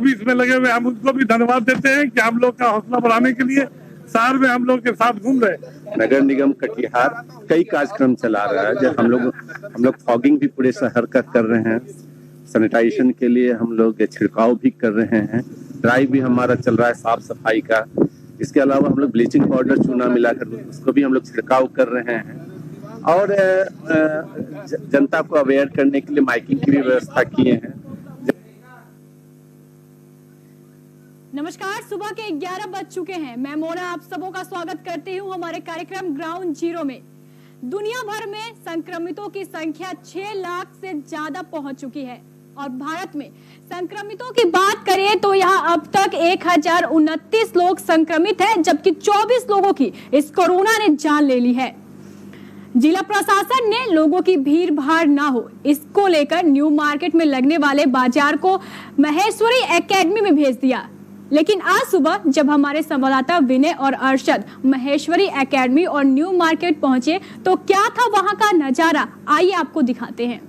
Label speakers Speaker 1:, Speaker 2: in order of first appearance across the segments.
Speaker 1: भी इसमें लगे हुए, हम उनको भी धन्यवाद देते हैं कि हम लोग का हौसला बढ़ाने के लिए शहर में हम लोग के साथ घूम रहे हैं।
Speaker 2: नगर निगम कटिहार कई कार्यक्रम चला रहा है। जब हम लोग फॉगिंग भी पूरे शहर का कर रहे हैं, सैनिटाइजेशन के लिए हम लोग छिड़काव भी कर रहे हैं, ड्राइव भी हमारा चल रहा है साफ सफाई का। इसके अलावा हम लोग ब्लीचिंग पाउडर चूना मिलाकर उसको भी हम लोग छिड़काव कर रहे हैं और जनता को अवेयर करने के लिए माइकिंग की भी व्यवस्था किए हैं।
Speaker 3: नमस्कार, सुबह के 11 बज चुके हैं। मैं मोना आप सबों का स्वागत करती हूं हमारे कार्यक्रम ग्राउंड जीरो में। दुनिया भर में संक्रमितों की संख्या 6 लाख से ज्यादा पहुंच चुकी है और भारत में संक्रमितों की बात करें तो यहाँ अब तक 1029 लोग संक्रमित हैं, जबकि 24 लोगों की इस कोरोना ने जान ले ली है। जिला प्रशासन ने लोगों की भीड़ भाड़ ना हो, इसको लेकर न्यू मार्केट में लगने वाले बाजार को महेश्वरी एकेडमी में भेज दिया। लेकिन आज सुबह जब हमारे संवाददाता विनय और अरशद महेश्वरी एकेडमी और न्यू मार्केट पहुंचे तो क्या था वहां का नजारा, आइए आपको दिखाते हैं।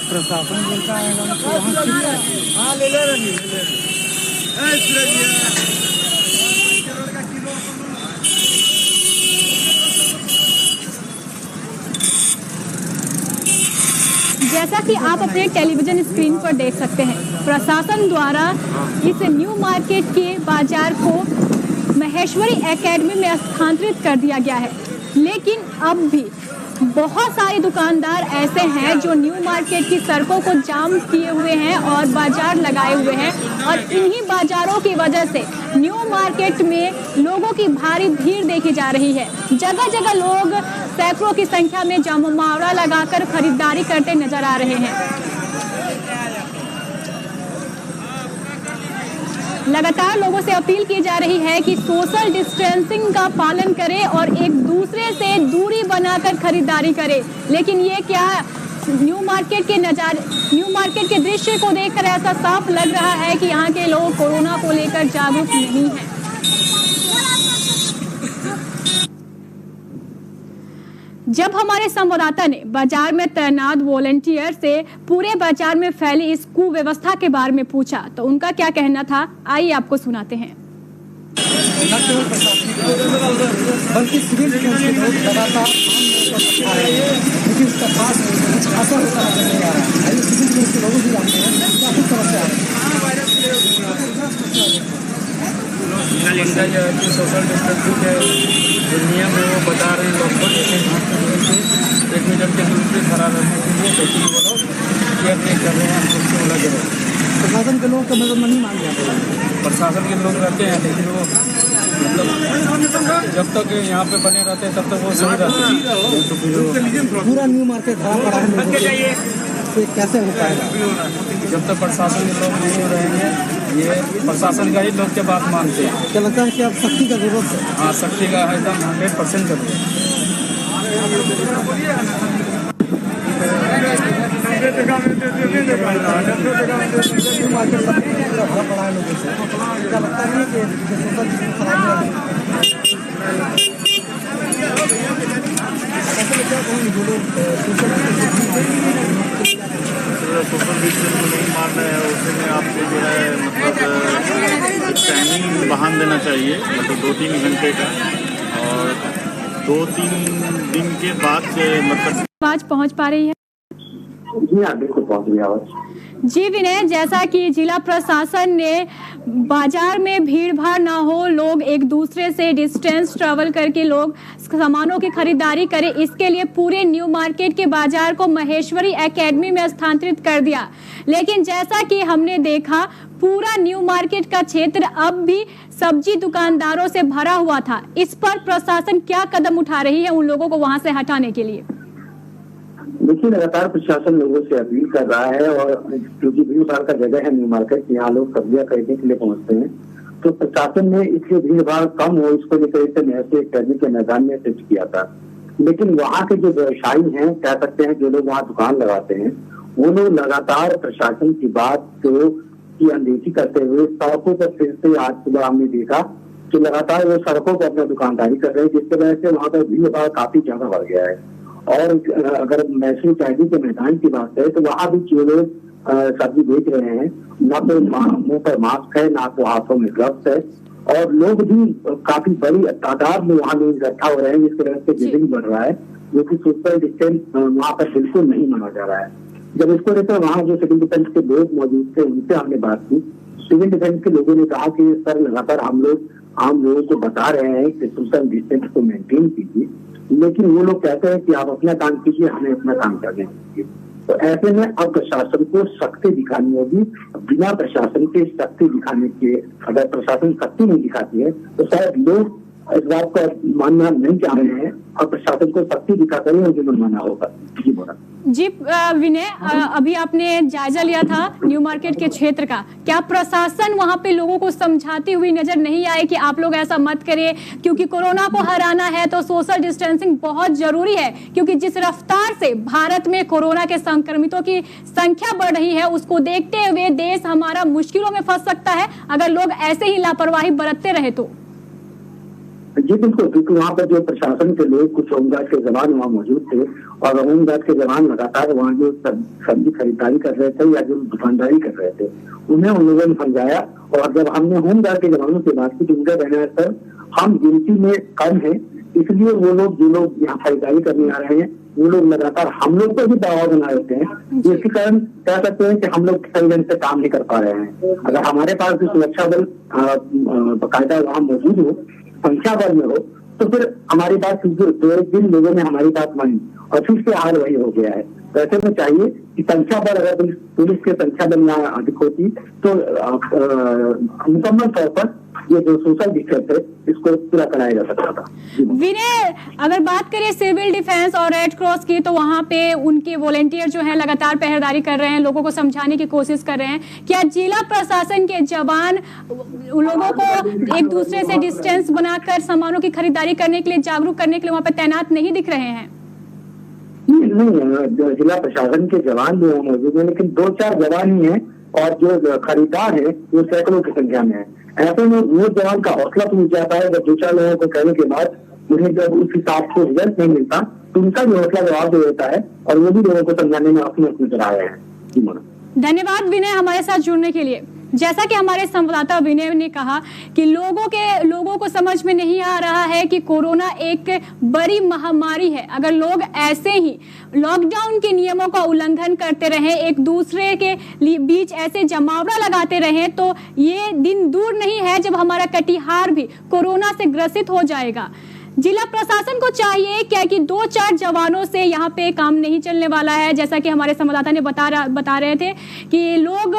Speaker 4: प्रशासन बोलता है हाँ ले ले
Speaker 3: जैसा कि आप अपने टेलीविजन स्क्रीन पर देख सकते हैं, प्रशासन द्वारा इस न्यू मार्केट के बाजार को महेश्वरी एकेडमी में स्थानांतरित कर दिया गया है। लेकिन अब भी बहुत सारे दुकानदार ऐसे हैं जो न्यू मार्केट की सड़कों को जाम किए हुए हैं और बाजार लगाए हुए हैं और इन्हीं बाजारों की वजह से न्यू मार्केट में लोगों की भारी भीड़ देखी जा रही है। जगह जगह लोग सैकड़ों की संख्या में जमावड़ा लगाकर खरीदारी करते नजर आ रहे हैं। लगातार लोगों से अपील की जा रही है कि सोशल डिस्टेंसिंग का पालन करें और एक दूसरे से दूरी बनाकर खरीदारी करें। लेकिन ये क्या न्यू मार्केट के दृश्य को देखकर ऐसा साफ लग रहा है कि यहाँ के लोग कोरोना को लेकर जागरूक नहीं हैं। जब हमारे संवाददाता ने बाजार में तैनात वॉलंटियर से पूरे बाजार में फैली इस कुव्यवस्था के बारे में पूछा तो उनका क्या कहना था, आइए आपको सुनाते हैं।
Speaker 4: बल्कि सिविल डिफेंस के लोग लगातार लेकिन उसका खास असर होता नहीं आ रहा है। सिविल डिफेंस के लोगों भी जानते हैं काफी समस्या है। सोशल डिस्टेंसिंग के जो नियम है वो बता रहे हैं लोग को, एक मीटर के दूर से खड़ा रहने के लिए लेकिन वो लोग केयर नहीं कर रहे हैं। उससे लगे रहे प्रशासन के लोग का मतलब नहीं मान जाते। प्रशासन के लोग रहते हैं लेकिन वो मतलब जब तक यहाँ पे बने रहते हैं तब तक वो सही रहते हैं। पूरा न्यू मार्केट खराब पड़ा है, तो कैसे हो पाएगा जब तक प्रशासन के लोग नहीं हो रहेंगे। ये प्रशासन का ही लोग के बात मानते हैं। क्या लगता है कि अब सख्ती का जरूरत है? हाँ, सख्ती का एकदम 100% जरूरत है।
Speaker 5: सोशल डिस्टेंस को नहीं मान रहे हैं, उसमें आपको जो है मतलब टाइमिंग बढ़ा देना चाहिए, मतलब 2-3 घंटे का, और 2-3 दिन के बाद मतलब
Speaker 3: आज पहुंच पा रही है।
Speaker 6: जी हाँ, बिल्कुल पहुँच गया आवाज।
Speaker 3: जी विनय, जैसा कि जिला प्रशासन ने बाजार में भीड़ भाड़ ना हो, लोग एक दूसरे से डिस्टेंस ट्रेवल करके लोग सामानों की खरीदारी करें, इसके लिए पूरे न्यू मार्केट के बाजार को महेश्वरी एकेडमी में स्थानांतरित कर दिया। लेकिन जैसा कि हमने देखा, पूरा न्यू मार्केट का क्षेत्र अब भी सब्जी दुकानदारों से भरा हुआ था। इस पर प्रशासन क्या कदम उठा रही है उन लोगों को वहां से हटाने के लिए?
Speaker 6: देखिए, लगातार प्रशासन लोगों से अपील कर रहा है, और क्योंकि भीड़ भाड़ का जगह है न्यू मार्केट, यहाँ लोग सब्जियां खरीदने के लिए पहुंचते हैं, तो प्रशासन ने इसलिए भीड़ भाड़ कम हो इसको लेकर इसे महसूस करने के मैदान में शिफ्ट किया था। लेकिन वहाँ के जो व्यवसायी हैं, कह सकते हैं जो लोग वहाँ दुकान लगाते हैं, वो लोग लगातार प्रशासन की बात की अनदेखी करते हुए सड़कों पर फिर से आज सुबह हमने देखा कि लगातार वो सड़कों पर अपना दुकानदारी कर रहे हैं, जिसकी वजह से वहाँ पर भीड़ भाड़ काफी ज्यादा बढ़ गया है। और अगर मैसूर कैदी के मैदान की बात है तो वहाँ भी जो लोग सब्जी बेच रहे हैं, ना तो मुंह पर मास्क है, ना तो हाथों में ग्लव्स है, और लोग भी काफी बड़ी तादाद में वहाँ लोग इकट्ठा हो रहे हैं, जिसकी वजह से बिल्डिंग बढ़ रहा है, जो कि सोशल डिस्टेंस वहाँ पर बिल्कुल नहीं माना जा रहा है। जब इसको लेकर वहाँ जो सिविल डिफेंस के लोग मौजूद थे, उनसे हमने बात की। सिविल डिफेंस के लोगों ने कहा कि सर, लगातार हम लोग आम लोगों को बता रहे हैं कि सोशल डिस्टेंस को मेंटेन कीजिए, लेकिन वो लोग कहते हैं कि आप अपना काम कीजिए, हमें अपना काम करने दीजिए। तो ऐसे में अब प्रशासन को सख्ती दिखानी होगी। बिना प्रशासन के सख्ती दिखाने के, अगर प्रशासन सख्ती नहीं दिखाती है तो शायद लोग इस बात को मानना नहीं चाह रहे हैं, और प्रशासन को सख्ती दिखाकर ही उनको मानना होगा। जी बोला
Speaker 3: जी विनय, अभी आपने जायजा लिया था न्यू मार्केट के क्षेत्र का, क्या प्रशासन वहां पे लोगों को समझाती हुई नजर नहीं आए कि आप लोग ऐसा मत करिए, क्योंकि कोरोना को हराना है तो सोशल डिस्टेंसिंग बहुत जरूरी है, क्योंकि जिस रफ्तार से भारत में कोरोना के संक्रमितों की संख्या बढ़ रही है, उसको देखते हुए देश हमारा मुश्किलों में फंस सकता है अगर लोग ऐसे ही लापरवाही बरतते रहे तो।
Speaker 6: जी बिल्कुल, क्योंकि वहाँ पर जो प्रशासन के लोग, कुछ होमगार्ड के जवान वहाँ मौजूद थे, और होमगार्ड के जवान लगातार वहाँ जो सब्जी खरीदारी कर रहे थे या जो दुकानदारी कर रहे थे, उन्हें उन लोगों ने समझाया। और जब हमने होमगार्ड के जवानों से बात की तो उनका कहना है, सर हम गिनती में कम है, इसलिए वो लोग जो लोग यहाँ खरीदारी करने आ रहे हैं, वो लोग लगातार हम लोग पर भी दबाव बना देते हैं, जिसके कारण कह सकते हैं कि हम लोग सही ढंग से काम नहीं कर पा रहे हैं। अगर हमारे पास भी सुरक्षा बल बाकायदा वहाँ मौजूद हो, संख्या बल में हो, तो फिर हमारी बात, दो एक दिन लोगों ने हमारी बात मानी और फिर से हाल वही हो गया है। तो ऐसे में चाहिए कि संख्या बल, अगर पुलिस के संख्या बल यहाँ अधिक होती तो मुकम्मल तौर पर ये जो सोशल डिस्टेंस है इसको पूरा कराया जा सकता था।
Speaker 3: विनय, अगर बात करें सिविल डिफेंस और रेड क्रॉस की, तो वहां पे उनके वॉलेंटियर जो है लगातार पहरेदारी कर रहे हैं, लोगों को समझाने की कोशिश कर रहे हैं। क्या जिला प्रशासन के जवान लोगों को एक दूसरे से डिस्टेंस बनाकर सामानों की खरीदारी करने के लिए, जागरूक करने के लिए वहां पे तैनात नहीं दिख रहे हैं?
Speaker 6: नहीं, जिला प्रशासन के जवान जो मौजूद है, लेकिन 2-4 जवान ही हैं, और जो खरीदार है वो सैकड़ों की संख्या में है। ऐसे में वो जवान का हौसला तो मिल जाता है, जब 2-4 लोगों को कहने के बाद उन्हें जब उस हिसाब से रिजल्ट नहीं मिलता तो उनका भी हौसला जवाब दे देता है, और वो भी लोगों को समझाने में अपने नजर आए हैं।
Speaker 3: धन्यवाद विनय हमारे साथ जुड़ने के लिए। जैसा कि हमारे संवाददाता विनय ने कहा कि लोगों को समझ में नहीं आ रहा है कि कोरोना एक बड़ी महामारी है। अगर लोग ऐसे ही लॉकडाउन के नियमों का उल्लंघन करते रहे, एक दूसरे के बीच ऐसे जमावड़ा लगाते रहे, तो ये दिन दूर नहीं है जब हमारा कटिहार भी कोरोना से ग्रसित हो जाएगा। जिला प्रशासन को चाहिए क्या कि 2-4 जवानों से यहाँ पे काम नहीं चलने वाला है। जैसा कि हमारे संवाददाता ने बता रहे थे कि लोग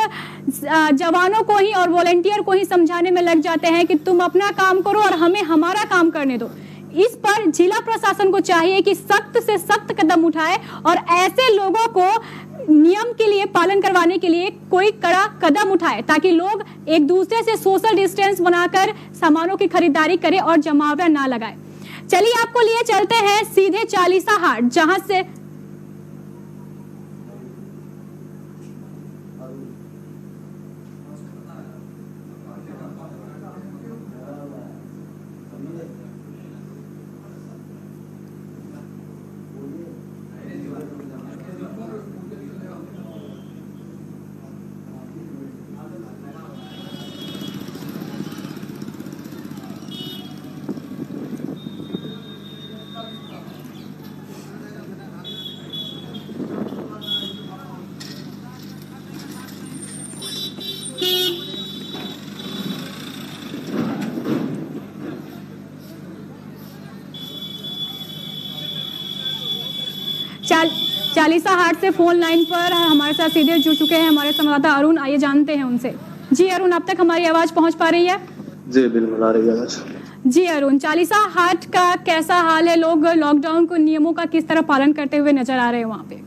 Speaker 3: जवानों को ही और वॉलेंटियर को ही समझाने में लग जाते हैं कि तुम अपना काम करो और हमें हमारा काम करने दो। इस पर जिला प्रशासन को चाहिए कि सख्त से सख्त कदम उठाए और ऐसे लोगों को नियम के लिए पालन करवाने के लिए कोई कड़ा कदम उठाए, ताकि लोग एक दूसरे से सोशल डिस्टेंस बनाकर सामानों की खरीदारी करें और जमावड़ा ना लगाए। चलिए आपको लिए चलते हैं सीधे चालीसा हाट, जहां से चालीसा हाट से फोन लाइन पर हमारे साथ सीधे जुड़ चुके हैं हमारे संवाददाता अरुण। आइए जानते हैं उनसे। जी अरुण, अब तक हमारी आवाज पहुंच पा रही है?
Speaker 7: जी बिल्कुल आ रही है आवाज।
Speaker 3: जी अरुण, चालीसा हाट का कैसा हाल है? लोग लॉकडाउन को नियमों का किस तरह पालन करते हुए नजर आ रहे हैं वहाँ पे?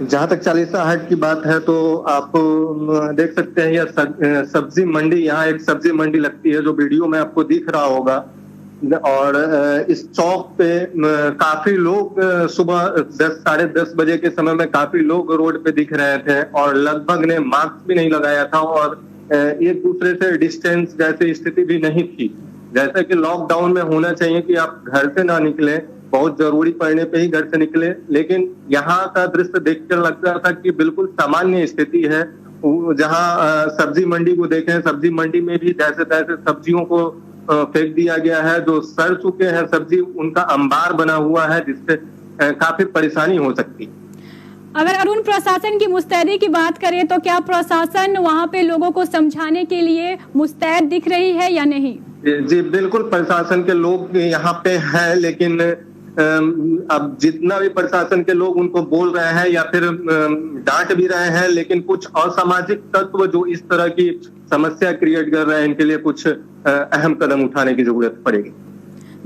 Speaker 7: जहाँ तक चालीसा हाट की बात है तो आप देख सकते हैं यह सब्जी मंडी, यहाँ एक सब्जी मंडी लगती है जो वीडियो में आपको दिख रहा होगा। और इस चौक पे काफी लोग सुबह 10 साढ़े 10 बजे के समय में काफी लोग रोड पे दिख रहे थे और लगभग ने मास्क भी नहीं लगाया था और एक दूसरे से डिस्टेंस जैसी स्थिति भी नहीं थी। जैसा कि लॉकडाउन में होना चाहिए कि आप घर से ना निकले, बहुत जरूरी पड़ने पे ही घर से निकले, लेकिन यहाँ का दृश्य देखकर लगता था कि बिल्कुल सामान्य स्थिति है। जहाँ सब्जी मंडी को देखें, सब्जी मंडी में भी जैसे तैसे सब्जियों को फेंक दिया गया है। जो सड़ चुके हैं सब्जी, उनका अंबार बना हुआ है जिससे काफी परेशानी हो सकती है।
Speaker 3: अगर अरुण प्रशासन की मुस्तैदी की बात करें तो क्या प्रशासन वहाँ पे लोगों को समझाने के लिए मुस्तैद दिख रही है या नहीं?
Speaker 7: जी बिल्कुल, प्रशासन के लोग यहाँ पे हैं, लेकिन अब जितना भी प्रशासन के लोग उनको बोल रहे हैं या फिर डांट भी रहे हैं, लेकिन कुछ असामाजिक तत्व जो इस तरह की समस्या क्रिएट कर रहे हैं, इनके लिए कुछ अहम कदम उठाने की जरूरत पड़ेगी।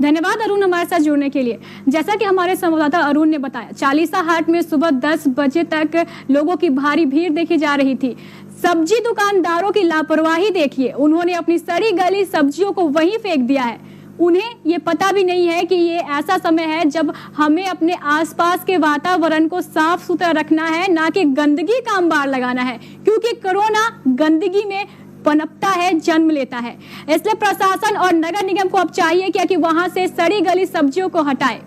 Speaker 3: धन्यवाद अरुण हमारे साथ जुड़ने के लिए। जैसा कि हमारे संवाददाता अरुण ने बताया, चालीसा हाट में सुबह 10 बजे तक लोगों की भारी भीड़ देखी जा रही थी। सब्जी दुकानदारों की लापरवाही देखिए, उन्होंने अपनी सड़ी गली सब्जियों को वहीं फेंक दिया है। उन्हें ये पता भी नहीं है कि ये ऐसा समय है जब हमें अपने आसपास के वातावरण को साफ सुथरा रखना है, ना कि गंदगी का अंबार लगाना है, क्योंकि कोरोना गंदगी में पनपता है, जन्म लेता है। इसलिए प्रशासन और नगर निगम को अब चाहिए कि वहां से सड़ी गली सब्जियों को हटाए।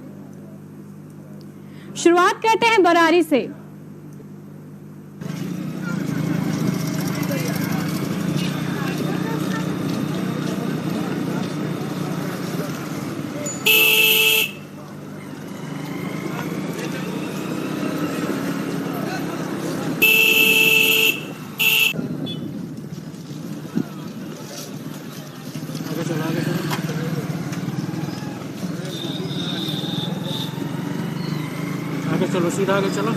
Speaker 3: शुरुआत करते हैं बरारी से।
Speaker 4: आगे चलो, सीधा आगे चलो।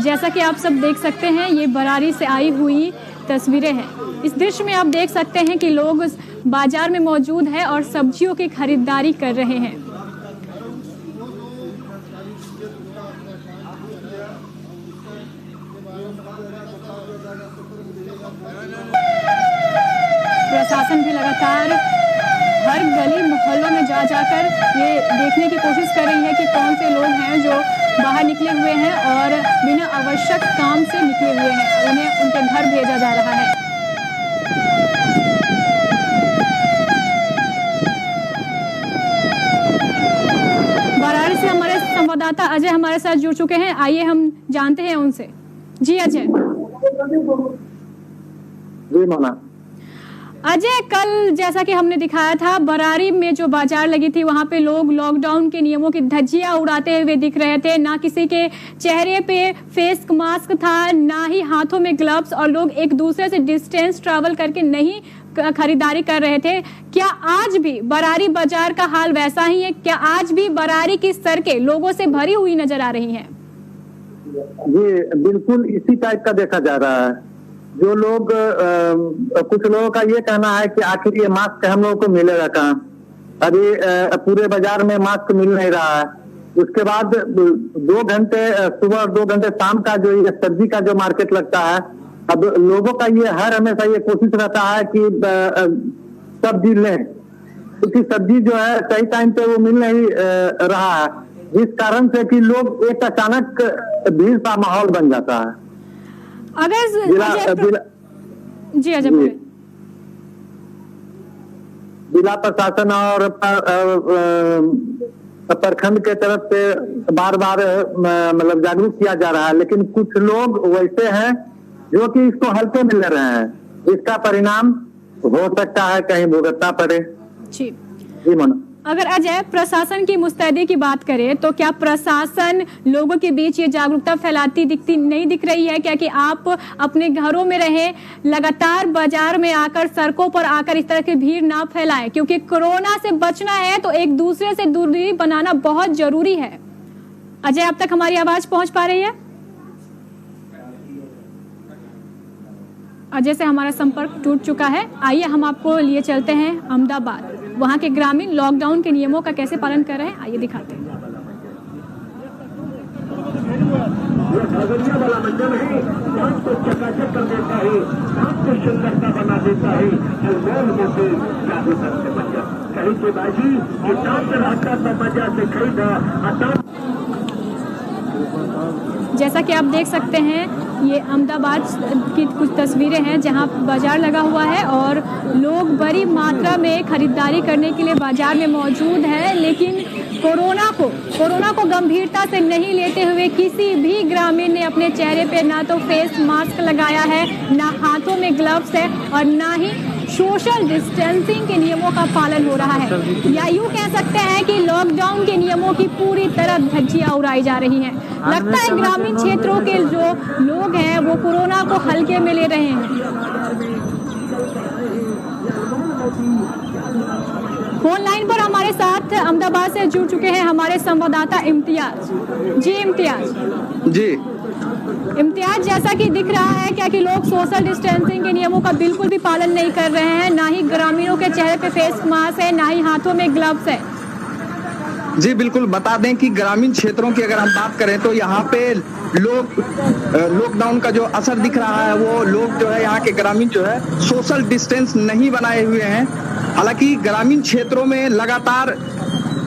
Speaker 3: जैसा कि आप सब देख सकते हैं, ये बरारी से आई हुई तस्वीरें हैं। इस दृश्य में आप देख सकते हैं कि लोग बाजार में मौजूद हैं और सब्जियों की खरीदारी कर रहे हैं। प्रशासन भी लगातार हर गली मोहल्लों में जा जाकर ये देखने की कोशिश कर रही है कि कौन से लोग हैं जो बाहर निकले हुए हैं और बिना आवश्यक काम से निकले हुए हैं, उन्हें उनके घर भेजा जा रहा है। वाराणसी से हमारे संवाददाता अजय हमारे साथ जुड़ चुके हैं। आइए हम जानते हैं उनसे। जी अजय।
Speaker 6: जी माना।
Speaker 3: अजय, कल जैसा कि हमने दिखाया था, बरारी में जो बाजार लगी थी वहां पे लोग लॉकडाउन के नियमों की धज्जियां उड़ाते हुए दिख रहे थे। ना किसी के चेहरे पे फेस मास्क था, ना ही हाथों में ग्लव्स, और लोग एक दूसरे से डिस्टेंस ट्रैवल करके नहीं खरीदारी कर रहे थे। क्या आज भी बरारी बाजार का हाल वैसा ही है? क्या आज भी बरारी की सड़कें लोगों से भरी हुई नजर आ रही हैं?
Speaker 6: जी बिल्कुल इसी टाइप का देखा जा रहा है। जो लोग कुछ लोगों का ये कहना है कि आखिर ये मास्क हम लोगों को मिलेगा कहाँ? अभी पूरे बाजार में मास्क मिल नहीं रहा है। उसके बाद 2 घंटे सुबह और 2 घंटे शाम का जो ये सब्जी का जो मार्केट लगता है, अब लोगों का ये हर हमेशा ये कोशिश रहता है कि सब्जी लें, क्योंकि सब्जी जो है सही टाइम पे वो मिल नहीं रहा है, जिस कारण से कि लोग एक अचानक भीड़ का माहौल बन जाता है।
Speaker 3: जी अजय बोले।
Speaker 6: जिला प्रशासन और प्रखंड के तरफ से बार बार मतलब जागरूक किया जा रहा है, लेकिन कुछ लोग वैसे हैं जो कि इसको हल्के में ले रहे हैं। इसका परिणाम हो सकता है कहीं भुगतना पड़े।
Speaker 3: जी
Speaker 6: जी मना।
Speaker 3: अगर अजय प्रशासन की मुस्तैदी की बात करें तो क्या प्रशासन लोगों के बीच ये जागरूकता फैलाती नहीं दिख रही है? क्या कि आप अपने घरों में रहे, लगातार बाजार में आकर, सड़कों पर आकर इस तरह की भीड़ ना फैलाएं, क्योंकि कोरोना से बचना है तो एक दूसरे से दूरी बनाना बहुत जरूरी है। अजय, अब तक हमारी आवाज पहुंच पा रही है? अजय से हमारा संपर्क टूट चुका है। आइए हम आपको लिए चलते हैं अहमदाबाद। वहां के ग्रामीण लॉकडाउन के नियमों का कैसे पालन कर रहे हैं, आइए दिखाते हैं।
Speaker 8: वाला मंजर है, आपको चकाचक कर देता है, आपको सुंदरता बना देता है। कहीं के बाजी किताब से रहता तो मजा से खरीदा।
Speaker 3: जैसा कि आप देख सकते हैं, ये अहमदाबाद की कुछ तस्वीरें हैं जहां बाजार लगा हुआ है और लोग बड़ी मात्रा में खरीदारी करने के लिए बाजार में मौजूद है। लेकिन कोरोना को गंभीरता से नहीं लेते हुए किसी भी ग्रामीण ने अपने चेहरे पे ना तो फेस मास्क लगाया है, ना हाथों में ग्लव्स है और ना ही सोशल डिस्टेंसिंग के नियमों का पालन हो रहा है। या यूँ कह सकते हैं कि लॉकडाउन के नियमों की पूरी तरह धज्जियां उड़ाई जा रही हैं। लगता है ग्रामीण क्षेत्रों के जो लोग हैं वो कोरोना को हल्के में ले रहे हैं। फोन लाइन पर हमारे साथ अहमदाबाद से जुड़ चुके हैं हमारे संवाददाता इम्तियाज। जी इम्तियाज।
Speaker 9: जी
Speaker 3: इम्तियाज, जैसा कि दिख रहा है क्या कि लोग सोशल डिस्टेंसिंग के नियमों का बिल्कुल भी पालन नहीं कर रहे हैं, ना ही ग्रामीणों के चेहरे पे फेस मास्क है, ना ही हाथों में ग्लव्स है।
Speaker 9: जी बिल्कुल, बता दें कि ग्रामीण क्षेत्रों की अगर हम बात करें तो यहाँ पे लोग लॉकडाउन का जो असर दिख रहा है वो लोग जो है यहाँ के ग्रामीण जो है सोशल डिस्टेंस नहीं बनाए हुए हैं। हालांकि ग्रामीण क्षेत्रों में लगातार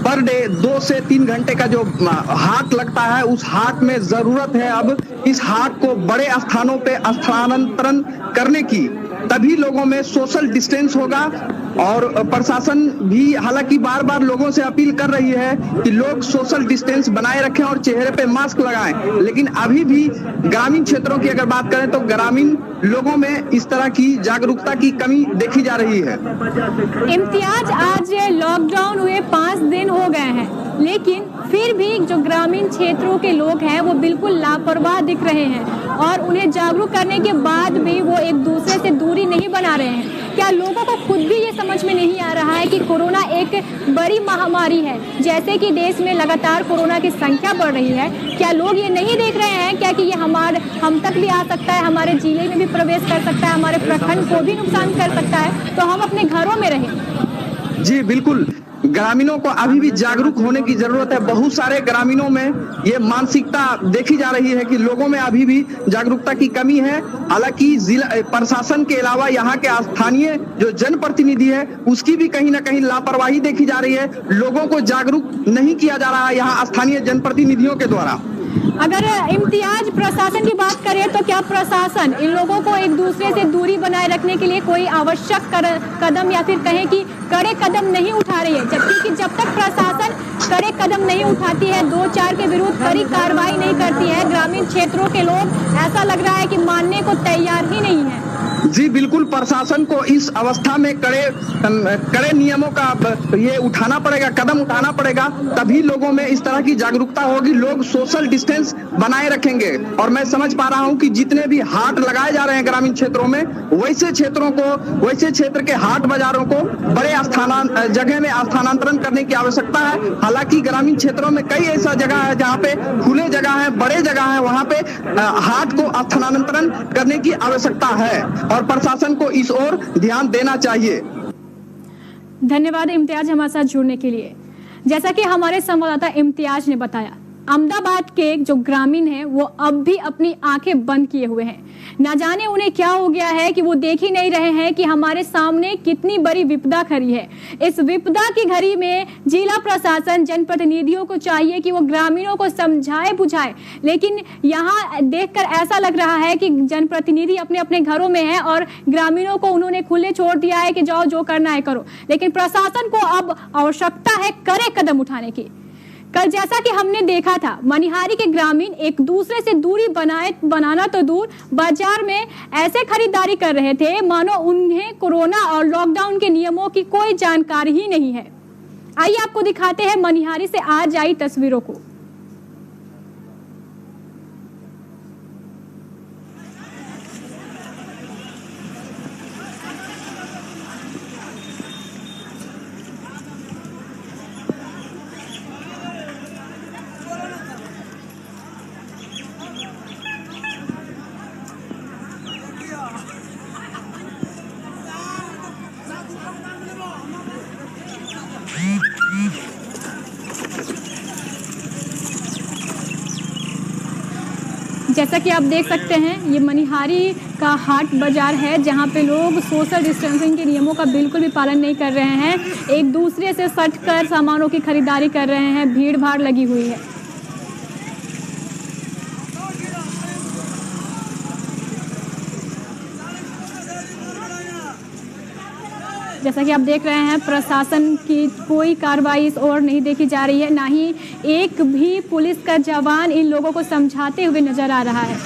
Speaker 9: पर डे 2 से 3 घंटे का जो हाट लगता है, उस हाट में जरूरत है अब इस हाट को बड़े स्थानों पे स्थानांतरण करने की, तभी लोगों में सोशल डिस्टेंस होगा। और प्रशासन भी हालांकि बार बार लोगों से अपील कर रही है कि लोग सोशल डिस्टेंस बनाए रखें और चेहरे पे मास्क लगाएं, लेकिन अभी भी ग्रामीण क्षेत्रों की अगर बात करें तो ग्रामीण लोगों में इस तरह की जागरूकता की कमी देखी जा रही है।
Speaker 3: इम्तियाज, आज लॉकडाउन हुए 5 दिन हो गए हैं, लेकिन फिर भी जो ग्रामीण क्षेत्रों के लोग हैं वो बिल्कुल लापरवाह दिख रहे हैं और उन्हें जागरूक करने के बाद भी वो एक दूसरे से दूरी नहीं बना रहे हैं। क्या लोगों को खुद भी ये समझ में नहीं आ रहा है कि कोरोना एक बड़ी महामारी है? जैसे कि देश में लगातार कोरोना की संख्या बढ़ रही है, क्या लोग ये नहीं देख रहे हैं क्या कि ये हम तक भी आ सकता है, हमारे जिले में भी प्रवेश कर सकता है, हमारे प्रखंड को भी नुकसान कर सकता है, तो हम अपने घरों में रहें।
Speaker 9: जी बिल्कुल, ग्रामीणों को अभी भी जागरूक होने की जरूरत है। बहुत सारे ग्रामीणों में ये मानसिकता देखी जा रही है कि लोगों में अभी भी जागरूकता की कमी है। हालांकि जिला प्रशासन के अलावा यहाँ के स्थानीय जो जनप्रतिनिधि है उसकी भी कहीं ना कहीं लापरवाही देखी जा रही है। लोगों को जागरूक नहीं किया जा रहा है यहाँ स्थानीय जनप्रतिनिधियों के द्वारा।
Speaker 3: अगर इम्तियाज प्रशासन की बात करें तो क्या प्रशासन इन लोगों को एक दूसरे से दूरी बनाए रखने के लिए कोई आवश्यक कदम या फिर कहें कि कड़े कदम नहीं उठा रही है? जबकि जब तक प्रशासन कड़े कदम नहीं उठाती है, 2-4 के विरुद्ध कड़ी कार्रवाई नहीं करती है, ग्रामीण क्षेत्रों के लोग ऐसा लग रहा है कि मानने को तैयार ही नहीं है।
Speaker 9: जी बिल्कुल, प्रशासन को इस अवस्था में कड़े नियमों का ये उठाना पड़ेगा, कदम उठाना पड़ेगा, तभी लोगों में इस तरह की जागरूकता होगी, लोग सोशल डिस्टेंस बनाए रखेंगे। और मैं समझ पा रहा हूं कि जितने भी हाट लगाए जा रहे हैं ग्रामीण क्षेत्रों में, वैसे क्षेत्र के हाट बाजारों को बड़े जगह में स्थानांतरण करने की आवश्यकता है। हालांकि ग्रामीण क्षेत्रों में कई ऐसा जगह है जहाँ पे खुले जगह है, बड़े जगह है, वहाँ पे हाट को स्थानांतरण करने की आवश्यकता है और प्रशासन को इस ओर ध्यान देना चाहिए।
Speaker 3: धन्यवाद इम्तियाज हमारे साथ जुड़ने के लिए। जैसा कि हमारे संवाददाता इम्तियाज ने बताया, अहमदाबाद के जो ग्रामीण हैं वो अब भी अपनी आंखें बंद किए हुए हैं। ना जाने उन्हें क्या हो गया है कि वो देख ही नहीं रहे हैं कि हमारे सामने कितनी बड़ी विपदा खड़ी है। इस विपदा की घड़ी में जिला प्रशासन, जनप्रतिनिधियों को चाहिए कि वो ग्रामीणों को समझाए बुझाए, लेकिन यहाँ देखकर ऐसा लग रहा है कि जनप्रतिनिधि अपने अपने घरों में है और ग्रामीणों को उन्होंने खुले छोड़ दिया है कि जाओ जो करना है करो। लेकिन प्रशासन को अब आवश्यकता है कड़े कदम उठाने की। कल जैसा कि हमने देखा था, मनिहारी के ग्रामीण एक दूसरे से दूरी बनाना तो दूर, बाजार में ऐसे खरीदारी कर रहे थे मानो उन्हें कोरोना और लॉकडाउन के नियमों की कोई जानकारी ही नहीं है। आइए आपको दिखाते हैं मनिहारी से आज आई तस्वीरों को। जैसा कि आप देख सकते हैं ये मनिहारी का हाट बाजार है, जहां पे लोग सोशल डिस्टेंसिंग के नियमों का बिल्कुल भी पालन नहीं कर रहे हैं, एक दूसरे से सट कर सामानों की खरीदारी कर रहे हैं, भीड़ भाड़ लगी हुई है। जैसा कि आप देख रहे हैं प्रशासन की कोई कार्रवाई इस ओर नहीं देखी जा रही है, ना ही एक भी पुलिस का जवान इन लोगों को समझाते हुए नजर आ रहा है।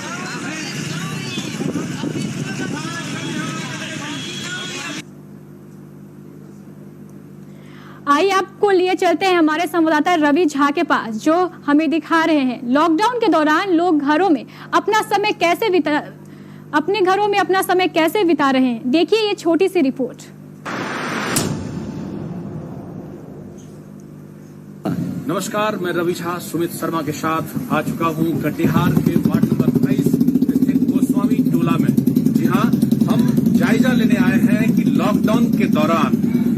Speaker 3: आइए आपको लिए चलते हैं हमारे संवाददाता रवि झा के पास, जो हमें दिखा रहे हैं लॉकडाउन के दौरान लोग घरों में अपना समय कैसे बिता रहे हैं। देखिए ये छोटी सी रिपोर्ट।
Speaker 10: नमस्कार, मैं रवि झा सुमित शर्मा के साथ आ चुका हूं कटिहार के वार्ड नंबर 23 स्थित गोस्वामी टोला में। जी हां, हम जायजा लेने आए हैं कि लॉकडाउन के दौरान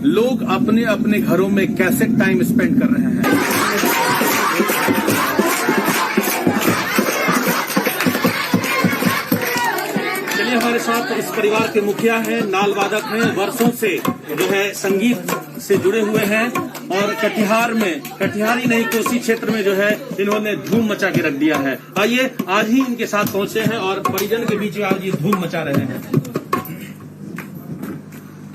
Speaker 10: लोग अपने अपने घरों में कैसे टाइम स्पेंड कर रहे हैं। चलिए हमारे साथ इस परिवार के मुखिया हैं, नाल वादक हैं, वर्षों से जो है संगीत से जुड़े हुए हैं और कटिहार ही नहीं कोसी क्षेत्र में जो है इन्होंने धूम मचा के रख दिया है। आइए आज ही इनके साथ पहुंचे हैं और परिजन के बीच में आज ये धूम मचा रहे हैं।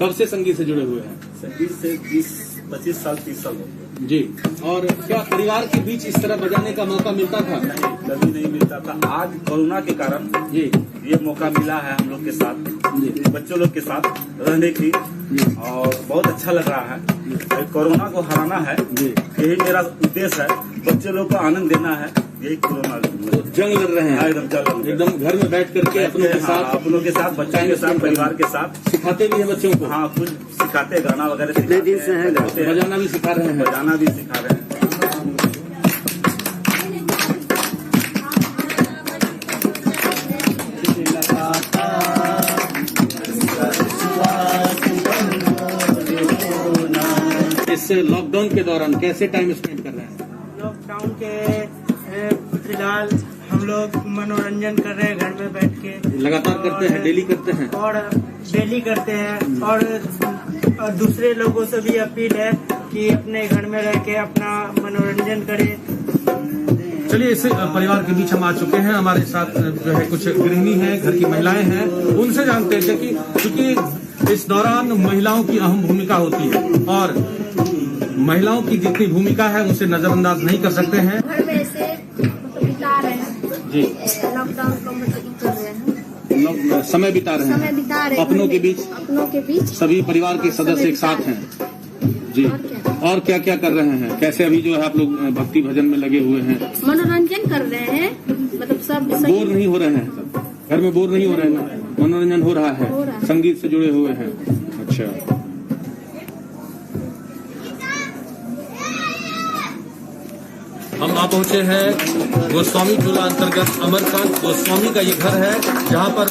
Speaker 10: कब से संगीत से जुड़े हुए हैं?
Speaker 5: संगीत से 20-25 साल 30 साल हो गए
Speaker 10: जी। और क्या परिवार के बीच इस तरह बजाने का मौका मिलता था?
Speaker 5: कभी नहीं मिलता था। आज कोरोना के कारण
Speaker 10: जी
Speaker 5: ये मौका मिला है हम लोग के साथ, बच्चों लोग के साथ रहने की, और बहुत अच्छा लग रहा है। कोरोना को हराना है, यही मेरा उद्देश्य है। बच्चे लोग को आनंद देना है, यही कोरोना
Speaker 10: जंग लड़ रहे हैं एकदम घर में बैठ करके अपनों के साथ
Speaker 5: बच्चों के साथ परिवार के साथ
Speaker 10: सिखाते भी है बच्चों को।
Speaker 5: हाँ, कुछ सिखाते, गाना वगैरह
Speaker 10: कितने दिन से है? बजाना भी सिखा रहे हैं।
Speaker 5: बजाना भी सिखा रहे हैं।
Speaker 10: इस लॉकडाउन के दौरान कैसे टाइम स्पेंड कर रहे हैं?
Speaker 11: लॉकडाउन के फिलहाल हम लोग मनोरंजन कर रहे हैं घर में बैठ के।
Speaker 10: लगातार करते हैं, डेली करते हैं
Speaker 11: और डेली करते हैं। और दूसरे लोगों से भी अपील है कि अपने घर में रह के अपना मनोरंजन करें।
Speaker 10: चलिए इस परिवार के बीच हम आ चुके हैं। हमारे साथ जो है कुछ गृहिणी हैं, घर की महिलाएं हैं, उनसे जानते थे कि क्योंकि इस दौरान महिलाओं की अहम भूमिका होती है और महिलाओं की जितनी भूमिका है उसे नजरअंदाज नहीं कर सकते हैं।
Speaker 12: घर में से बिता रहे हैं
Speaker 10: जी,
Speaker 12: लॉकडाउन का मतलब कर रहे हैं,
Speaker 10: समय बिता रहे हैं अपनों के बीच सभी परिवार के सदस्य एक साथ हैं जी। और क्या क्या कर रहे हैं? कैसे अभी जो है आप लोग भक्ति भजन में लगे हुए हैं,
Speaker 12: मनोरंजन कर रहे हैं, मतलब सब
Speaker 10: बोर नहीं हो रहे हैं? घर में बोर नहीं हो रहे हैं, मनोरंजन हो रहा है, संगीत से जुड़े हुए हैं। अच्छा, हम आ पहुंचे हैं गोस्वामी टोला अंतर्गत अमरकांत गोस्वामी का ये घर है, जहां पर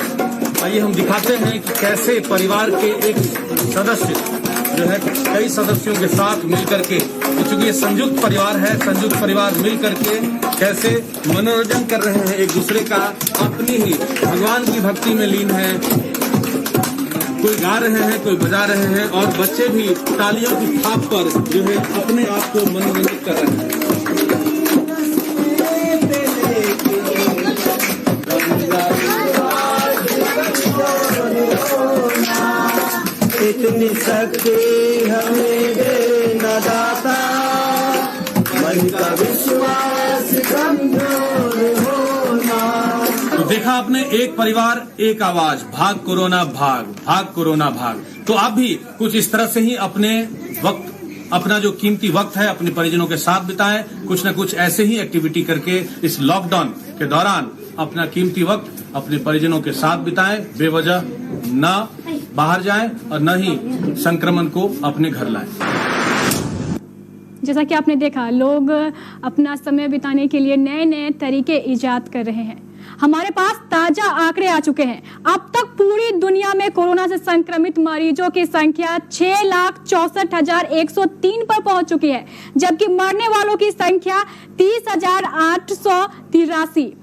Speaker 10: आइए हम दिखाते हैं कि कैसे परिवार के एक सदस्य जो है कई सदस्यों के साथ मिलकर के, क्योंकि ये संयुक्त परिवार है, संयुक्त परिवार मिलकर के कैसे मनोरंजन कर रहे हैं एक दूसरे का, अपनी ही भगवान की भक्ति में लीन है। कोई गा रहे हैं, कोई बजा रहे हैं और बच्चे भी तालियों की थाप पर जो है अपने आप को मनोरंजित कर रहे हैं।
Speaker 11: इतनी शक्ति हमें देना दाता, मन का विश्वास कमजोर होना।
Speaker 10: तो देखा आपने, एक परिवार एक आवाज, भाग कोरोना भाग, भाग कोरोना भाग। तो आप भी कुछ इस तरह से ही अपने वक्त अपना जो कीमती वक्त है अपने परिजनों के साथ बिताएं, कुछ न कुछ ऐसे ही एक्टिविटी करके इस लॉकडाउन के दौरान अपना कीमती वक्त अपने परिजनों के साथ बिताएं, बेवजह न बाहर जाएं और न ही संक्रमण को अपने घर लाएं।
Speaker 3: जैसा कि आपने देखा, लोग अपना समय बिताने के लिए नए नए तरीके इजाद कर रहे हैं। हमारे पास ताजा आंकड़े आ चुके हैं। अब तक पूरी दुनिया में कोरोना से संक्रमित मरीजों की संख्या 6,64,103 पर पहुंच चुकी है, जबकि मरने वालों की संख्या 30,883।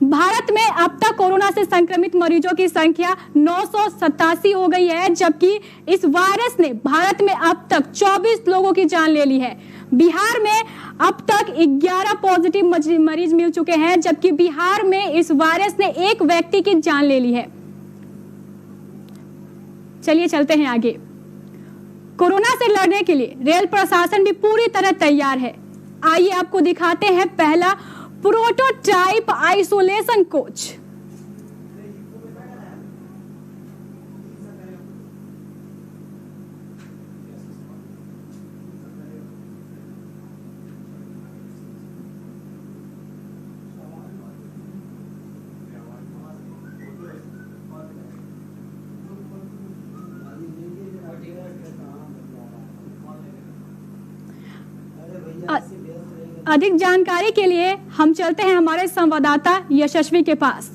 Speaker 3: भारत में अब तक कोरोना से संक्रमित मरीजों की संख्या 987 हो गई है, जबकि इस वायरस ने भारत में अब तक 24 लोगों की जान ले ली है। बिहार में अब तक 11 पॉजिटिव मरीज मिल चुके हैं, जबकि बिहार में इस वायरस ने एक व्यक्ति की जान ले ली है। चलिए चलते हैं आगे। कोरोना से लड़ने के लिए रेल प्रशासन भी पूरी तरह तैयार है। आइए आपको दिखाते हैं पहला प्रोटोटाइप आइसोलेशन कोच। अधिक जानकारी के लिए हम चलते हैं हमारे संवाददाता यशस्वी के पास।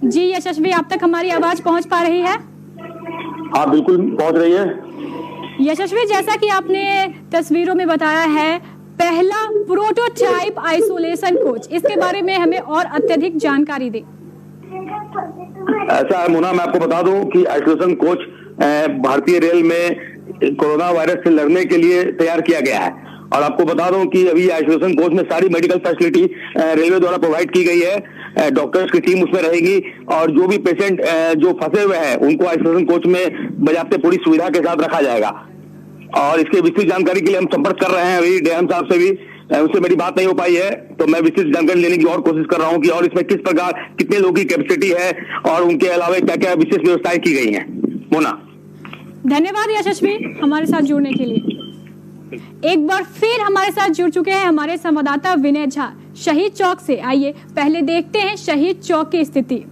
Speaker 3: जी यशस्वी, आप तक हमारी आवाज पहुंच पा रही है?
Speaker 13: हाँ बिल्कुल पहुंच रही है।
Speaker 3: यशस्वी, जैसा कि आपने तस्वीरों में बताया है, पहला प्रोटोटाइप आइसोलेशन कोच, इसके बारे में हमें और अत्यधिक जानकारी दें।
Speaker 13: ऐसा है मोना, मैं आपको बता दूं कि आइसोलेशन कोच भारतीय रेल में कोरोना वायरस से लड़ने के लिए तैयार किया गया है। और आपको बता दूं कि अभी आइसोलेशन कोच में सारी मेडिकल फैसिलिटी रेलवे द्वारा प्रोवाइड की गई है। डॉक्टर्स की टीम उसमें रहेगी और जो भी पेशेंट जो फंसे हुए हैं उनको आइसोलेशन कोच में बजाते पूरी सुविधा के साथ रखा जाएगा। और इसके विस्तृत जानकारी के लिए हम संपर्क कर रहे हैं अभी डीएम साहब से भी, उनसे मेरी बात नहीं हो पाई है, तो मैं विस्तृत जानकारी लेने की और कोशिश कर रहा हूं कि और इसमें किस प्रकार कितने लोगों की कैपेसिटी है और उनके अलावा क्या क्या विशेष व्यवस्थाएं की गई हैं। मोना,
Speaker 3: धन्यवाद यशस्वी हमारे साथ जुड़ने के लिए। एक बार फिर हमारे साथ जुड़ चुके हैं हमारे संवाददाता विनय झा शहीद चौक से। आइए पहले देखते हैं शहीद चौक की स्थिति।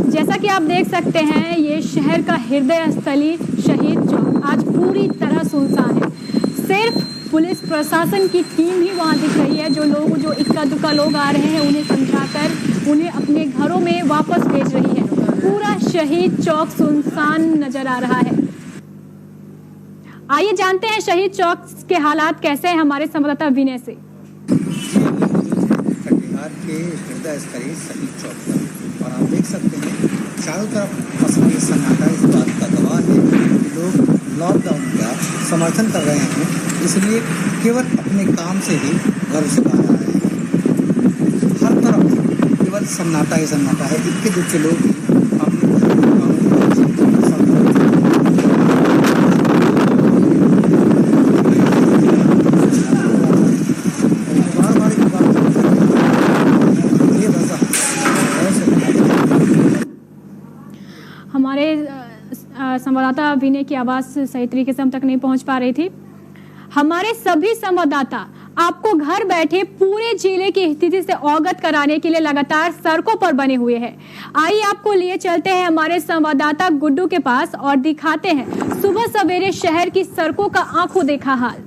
Speaker 3: जैसा कि आप देख सकते हैं, ये शहर का हृदय स्थली शहीद चौक आज पूरी तरह सुनसान है। सिर्फ पुलिस प्रशासन की टीम ही वहां दिख रही है। जो इक्का दुक्का लोग आ रहे हैं उन्हें समझाकर उन्हें अपने घरों में वापस भेज रही है। पूरा शहीद चौक सुनसान नजर आ रहा है। आइए जानते हैं शहीद चौक के हालात कैसे हैं हमारे संवाददाता विनय से।
Speaker 14: कटिहार के हृदय स्थली शहीद चौक पर, और आप देख सकते हैं चारों तरफ फंसा ये सन्नाटा इस बात का गवाह है कि लोग लॉकडाउन का समर्थन कर रहे हैं, इसलिए केवल अपने काम से ही घर से बाहर आ रहे हैं। हर तरफ केवल सन्नाटा ही सन्नाटा है। इक्के दुक्के लोग अपने
Speaker 3: हमारे संवाददाता विनय की आवाज सही तरीके से हम तक नहीं पहुंच पा रही थी। हमारे सभी संवाददाता आपको घर बैठे पूरे जिले की स्थिति से अवगत कराने के लिए लगातार सड़कों पर बने हुए हैं। आइए आपको लिए चलते हैं हमारे संवाददाता गुड्डू के पास और दिखाते हैं सुबह सवेरे शहर की सड़कों का आंखों देखा हाल।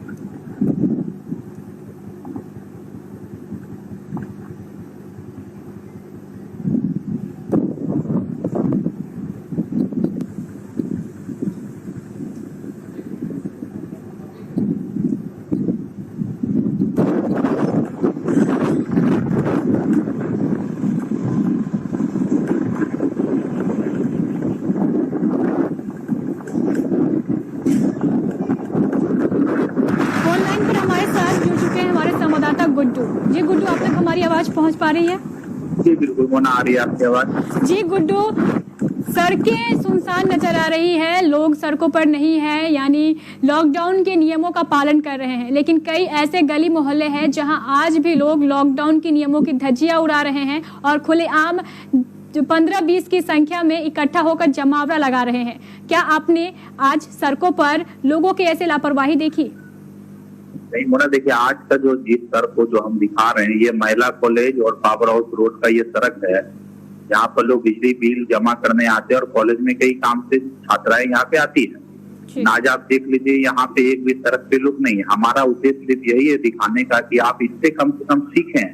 Speaker 3: जी गुड्डू, आप तक हमारी आवाज पहुंच पा रही है?
Speaker 13: जी बिल्कुल मोना, आ रही है आपकी आवाज।
Speaker 3: जी गुड्डू, सड़कें सुनसान नजर आ रही है, लोग सड़कों पर नहीं है, यानी लॉकडाउन के नियमों का पालन कर रहे हैं। लेकिन कई ऐसे गली मोहल्ले हैं जहां आज भी लोग लॉकडाउन के नियमों की धज्जियां उड़ा रहे हैं और खुलेआम 15-20 की संख्या में इकट्ठा होकर जमावड़ा लगा रहे हैं। क्या आपने आज सड़कों पर लोगों की ऐसे लापरवाही देखी?
Speaker 15: नहीं मोना, देखिए आज का जो जिस सड़क को जो हम दिखा रहे हैं, ये महिला कॉलेज और पावर हाउस रोड का ये सड़क है। यहाँ पर लोग बिजली बिल जमा करने आते हैं और कॉलेज में कई काम से छात्राएं यहाँ पे आती है। आज आप देख लीजिए, यहाँ पे एक भी सड़क पे लोग नहीं है। हमारा उद्देश्य सिर्फ यही है दिखाने का कि आप इससे कम से कम सीखें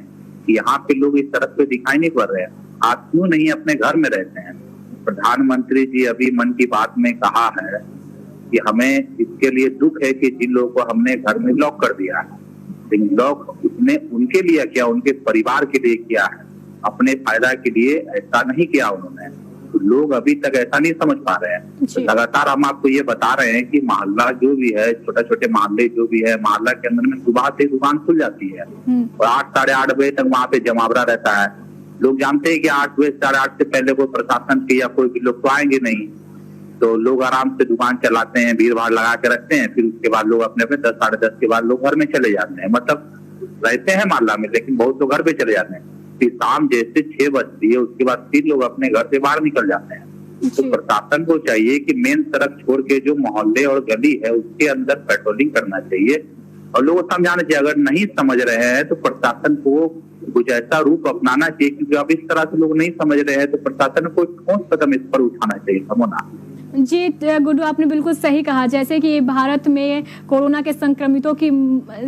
Speaker 15: कि यहाँ पे लोग इस सड़क पे दिखाई नहीं पड़ रहे हैं। आप क्यों नहीं अपने घर में रहते हैं? प्रधानमंत्री जी अभी मन की बात में कहा है कि हमें इसके लिए दुख है कि जिन लोगों को हमने घर में लॉक कर दिया है, लेकिन लॉक उसने उनके लिए किया, उनके परिवार के लिए किया है, अपने फायदा के लिए ऐसा नहीं किया उन्होंने। तो लोग अभी तक ऐसा नहीं समझ पा रहे हैं। तो लगातार हम आपको ये बता रहे हैं कि मोहल्ला जो भी है, छोटे छोटे मोहल्ले जो भी है, मोहल्ला के अंदर में सुबह से दुकान खुल जाती है और 8 साढ़े 8 बजे तक वहाँ पे जमावड़ा रहता है। लोग जानते हैं कि 8 बजे साढ़े 8 से पहले कोई प्रशासन के या कोई भी लोग तो आएंगे नहीं, तो लोग आराम से दुकान चलाते हैं, भीड़ भाड़ लगा के रखते हैं। फिर उसके बाद लोग अपने 10 साढ़े 10 के बाद लोग घर में चले जाते हैं। मतलब रहते हैं मोहल्ला में, लेकिन बहुत लोग घर पे चले जाते हैं। फिर शाम जैसे 6 बजती है, उसके बाद फिर लोग अपने घर से बाहर निकल जाते हैं। तो प्रशासन को चाहिए कि मेन सड़क छोड़ के जो मोहल्ले और गली है उसके अंदर पेट्रोलिंग करना चाहिए और लोगों को समझाना चाहिए। अगर नहीं समझ रहे हैं तो प्रशासन को कुछ ऐसा रूप अपनाना चाहिए, क्योंकि अब इस तरह से लोग नहीं समझ रहे हैं तो प्रशासन को ठोस कदम इस पर उठाना चाहिए। समोना
Speaker 3: जी गुड्डू, आपने बिल्कुल सही कहा। जैसे कि भारत में कोरोना के संक्रमितों की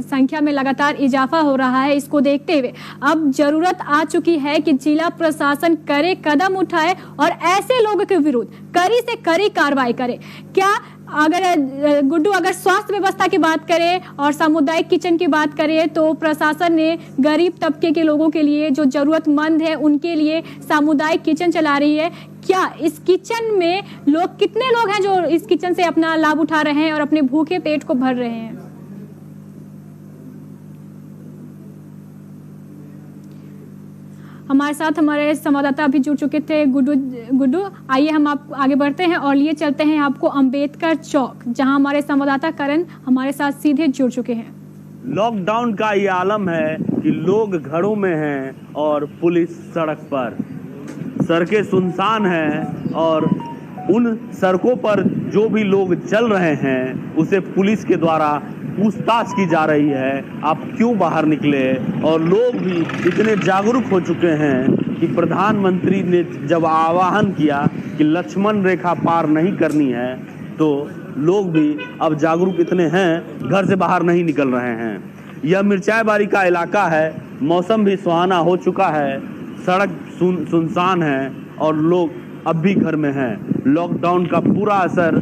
Speaker 3: संख्या में लगातार इजाफा हो रहा है, इसको देखते हुए अब जरूरत आ चुकी है कि जिला प्रशासन करे, कदम उठाए और ऐसे लोगों के विरुद्ध कड़ी से कड़ी कार्रवाई करे। क्या अगर गुड्डू अगर स्वास्थ्य व्यवस्था की बात करें और सामुदायिक किचन की बात करें तो प्रशासन ने गरीब तबके के लोगों के लिए, जो जरूरतमंद है उनके लिए सामुदायिक किचन चला रही है। क्या इस किचन में लोग, कितने लोग हैं जो इस किचन से अपना लाभ उठा रहे हैं और अपने भूखे पेट को भर रहे हैं? हमारे साथ हमारे संवाददाता अभी जुड़ चुके थे। गुड्डू, आइए हम आप आगे बढ़ते हैं और लिए चलते हैं आपको अंबेडकर चौक, जहां हमारे संवाददाता करण हमारे साथ सीधे जुड़ चुके हैं।
Speaker 16: लॉकडाउन का ये आलम है कि लोग घरों में हैं और पुलिस सड़क पर। सड़कें सुनसान हैं और उन सड़कों पर जो भी लोग चल रहे हैं उसे पुलिस के द्वारा पूछताछ की जा रही है, आप क्यों बाहर निकले। और लोग भी इतने जागरूक हो चुके हैं कि प्रधानमंत्री ने जब आह्वान किया कि लक्ष्मण रेखा पार नहीं करनी है, तो लोग भी अब जागरूक इतने हैं, घर से बाहर नहीं निकल रहे हैं। यह मिर्चाईबाड़ी का इलाका है, मौसम भी सुहाना हो चुका है, सड़क सुनसान है और लोग अब भी घर में हैं। लॉकडाउन का पूरा असर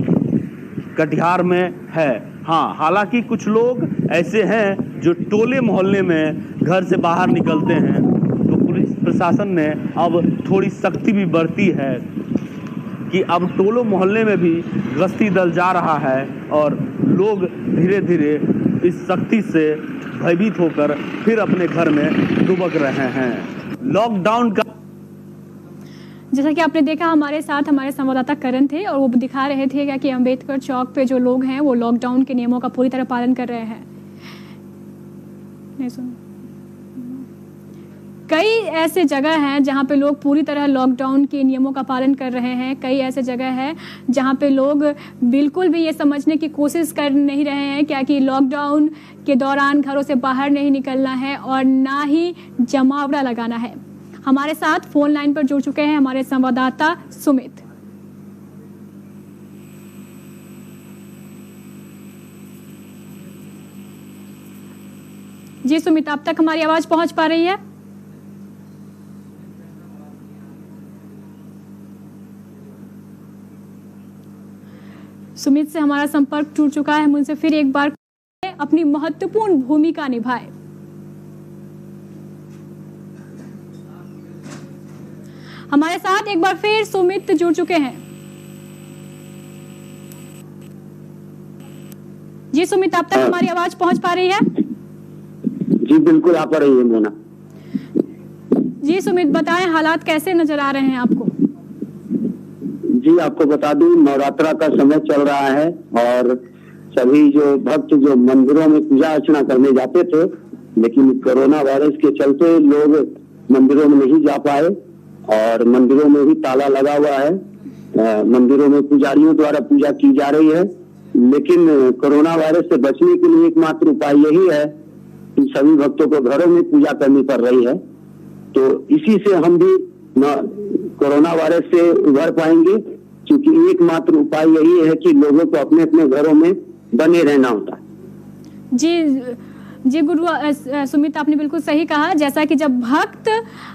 Speaker 16: कटिहार में है। हाँ, हालांकि कुछ लोग ऐसे हैं जो टोले मोहल्ले में घर से बाहर निकलते हैं, तो पुलिस प्रशासन ने अब थोड़ी सख्ती भी बरती है कि अब टोलों मोहल्ले में भी गश्ती दल जा रहा है और लोग धीरे धीरे इस सख्ती से भयभीत होकर फिर अपने घर में दुबक रहे हैं। लॉकडाउन का
Speaker 3: जैसा कि आपने देखा, हमारे साथ हमारे संवाददाता करण थे और वो दिखा रहे थे कि अंबेडकर चौक पे जो लोग हैं वो लॉकडाउन के नियमों का पूरी तरह पालन कर रहे हैं। नहीं सुन, कई ऐसे जगह हैं जहां पे लोग पूरी तरह लॉकडाउन के नियमों का पालन कर रहे हैं। कई ऐसे जगह है जहां पे लोग बिल्कुल भी ये समझने की कोशिश कर नहीं रहे हैं क्या कि लॉकडाउन के दौरान घरों से बाहर नहीं निकलना है और ना ही जमावड़ा लगाना है। हमारे साथ फोन लाइन पर जुड़ चुके हैं हमारे संवाददाता सुमित। जी सुमित, अब तक हमारी आवाज पहुंच पा रही है? सुमित से हमारा संपर्क टूट चुका है। हम उनसे फिर एक बार अपनी महत्वपूर्ण भूमिका निभाए। हमारे साथ एक बार फिर सुमित जुड़ चुके हैं। जी सुमित, अब तक हमारी आवाज पहुंच पा रही है?
Speaker 6: जी बिल्कुल आ पा रही है मोना।
Speaker 3: जी सुमित, बताएं हालात कैसे नजर आ रहे हैं आपको?
Speaker 6: जी आपको बता दूं, नवरात्रा का समय चल रहा है और सभी जो भक्त जो मंदिरों में पूजा अर्चना करने जाते थे, लेकिन कोरोना वायरस के चलते लोग मंदिरों में नहीं जा पाए और मंदिरों में भी ताला लगा हुआ है। मंदिरों में पुजारियों द्वारा पूजा की जा रही है, लेकिन कोरोना वायरस से बचने के लिए एकमात्र उपाय यही है कि सभी भक्तों को घरों में पूजा करनी पड़ रही है। तो इसी से हम भी कोरोना वायरस से उभर पाएंगे, क्योंकि एकमात्र उपाय यही है कि लोगों को अपने अपने घरों में बने रहना होता है।
Speaker 3: जी गुरु सुमित, आपने बिल्कुल सही कहा। जैसा कि जब भक्त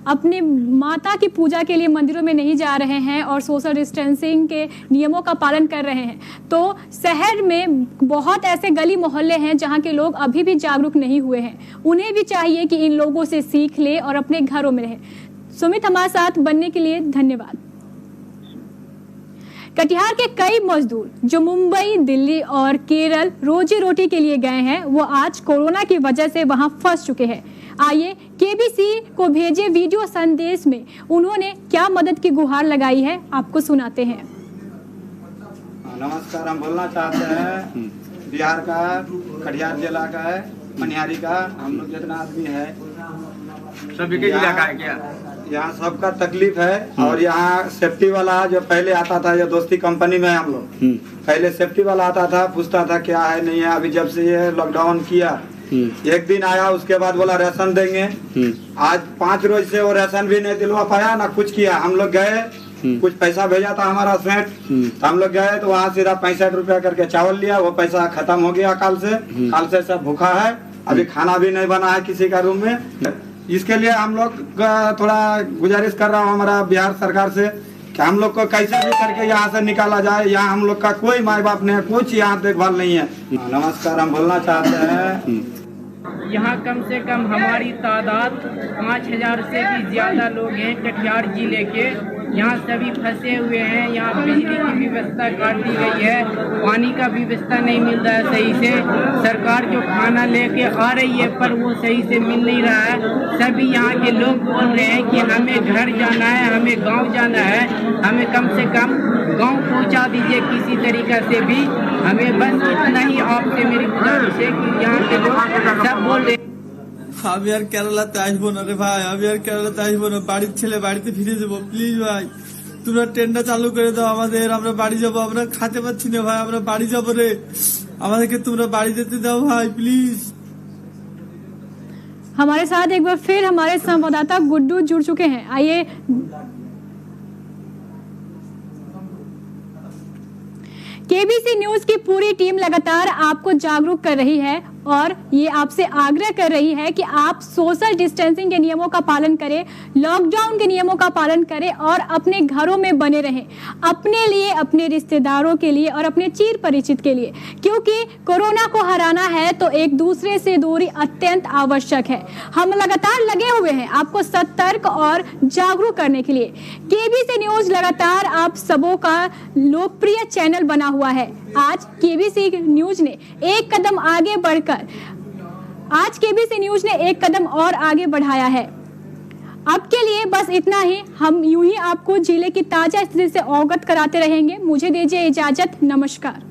Speaker 3: अपने माता की पूजा के लिए मंदिरों में नहीं जा रहे हैं और सोशल डिस्टेंसिंग के नियमों का पालन कर रहे हैं, तो शहर में बहुत ऐसे गली मोहल्ले हैं जहां के लोग अभी भी जागरूक नहीं हुए हैं। उन्हें भी चाहिए कि इन लोगों से सीख ले और अपने घरों में रहे। सुमित, हमारे साथ बनने के लिए धन्यवाद। कटिहार के कई मजदूर जो मुंबई, दिल्ली और केरल रोजी रोटी के लिए गए हैं, वो आज कोरोना की वजह से वहां फंस चुके हैं। आइए केबीसी को भेजे वीडियो संदेश में उन्होंने क्या मदद की गुहार लगाई है, आपको सुनाते हैं।
Speaker 17: नमस्कार, हम बोलना चाहते हैं बिहार का, कटिहार जिला का है, मनिहारी का, हम लोग जितना आदमी है सभी के इलाका है क्या, यहाँ सबका तकलीफ है। और यहाँ सेफ्टी वाला जो पहले आता था, जो दोस्ती कंपनी में हम लोग पहले सेफ्टी वाला आता था, पूछता था क्या है नहीं है। अभी जब से ये लॉकडाउन किया, एक दिन आया, उसके बाद बोला राशन देंगे। आज 5 रोज से वो राशन भी नहीं दिलवा पाया, ना कुछ किया। हम लोग गए, कुछ पैसा भेजा था हमारा सेठ, तो हम लोग गए तो वहाँ सीधा 65 रुपया करके चावल लिया। वो पैसा खत्म हो गया काल से सब भूखा है। अभी खाना भी नहीं बना है किसी का रूम में। इसके लिए हम लोग थोड़ा गुजारिश कर रहा हूँ हमारा बिहार सरकार से कि हम लोग को कैसे भी करके यहाँ से निकाला जाए। यहाँ हम लोग का कोई माँ बाप नहीं है, कुछ यहाँ देखभाल नहीं है। नमस्कार, हम बोलना चाहते हैं
Speaker 11: यहाँ कम से कम हमारी तादाद 5000 से भी ज्यादा लोग हैं कटिहार जिले के। यहाँ सभी फंसे हुए हैं। यहाँ बिजली की व्यवस्था काट दी गई है, पानी का व्यवस्था नहीं मिल रहा है सही से। सरकार जो खाना लेके आ रही है पर वो सही से मिल नहीं रहा है। सभी यहाँ के लोग बोल रहे हैं कि हमें घर जाना है, हमें गांव जाना है, हमें कम से कम गांव पहुँचा दीजिए किसी तरीका से भी। हमें बस इतना ही आपसे मेरी गुजारिश है कि यहाँ के लोग सब बोल रहे हैं।
Speaker 18: আমি আর কেরালাতে আসবো না রে ভাই, আমি আর কেরালাতে আসবো না। বাড়ির ছেলে বাড়িতে ফিরে যাবো, প্লিজ ভাই তোমরা ট্রেনটা চালু করে দাও আমাদের, আমরা বাড়ি যাবো। আমরা খেতে পাচ্ছি না ভাই, আমরা বাড়ি যাবো রে, আমাদেরকে তোমরা বাড়ি যেতে দাও भाई प्लीज।
Speaker 3: हमारे साथ एक बार फिर हमारे संवाददाता गुड्डू जुड़ चुके हैं। आइए केबीसी न्यूज की पूरी टीम लगातार आपको जागरूक कर रही है और ये आपसे आग्रह कर रही है कि आप सोशल डिस्टेंसिंग के नियमों का पालन करें, लॉकडाउन के नियमों का पालन करें और अपने घरों में बने रहें, अपने लिए, अपने रिश्तेदारों के लिए और अपने चीर परिचित के लिए। क्योंकि कोरोना को हराना है तो एक दूसरे से दूरी अत्यंत आवश्यक है। हम लगातार लगे हुए हैं आपको सतर्क और जागरूक करने के लिए। केबीसी न्यूज लगातार आप सबों का लोकप्रिय चैनल बना हुआ है। आज केबीसी न्यूज ने एक कदम आगे बढ़कर केबीसी न्यूज ने एक कदम और आगे बढ़ाया है। अब के लिए बस इतना ही। हम यूं ही आपको जिले की ताजा स्थिति से अवगत कराते रहेंगे। मुझे दीजिए इजाजत, नमस्कार।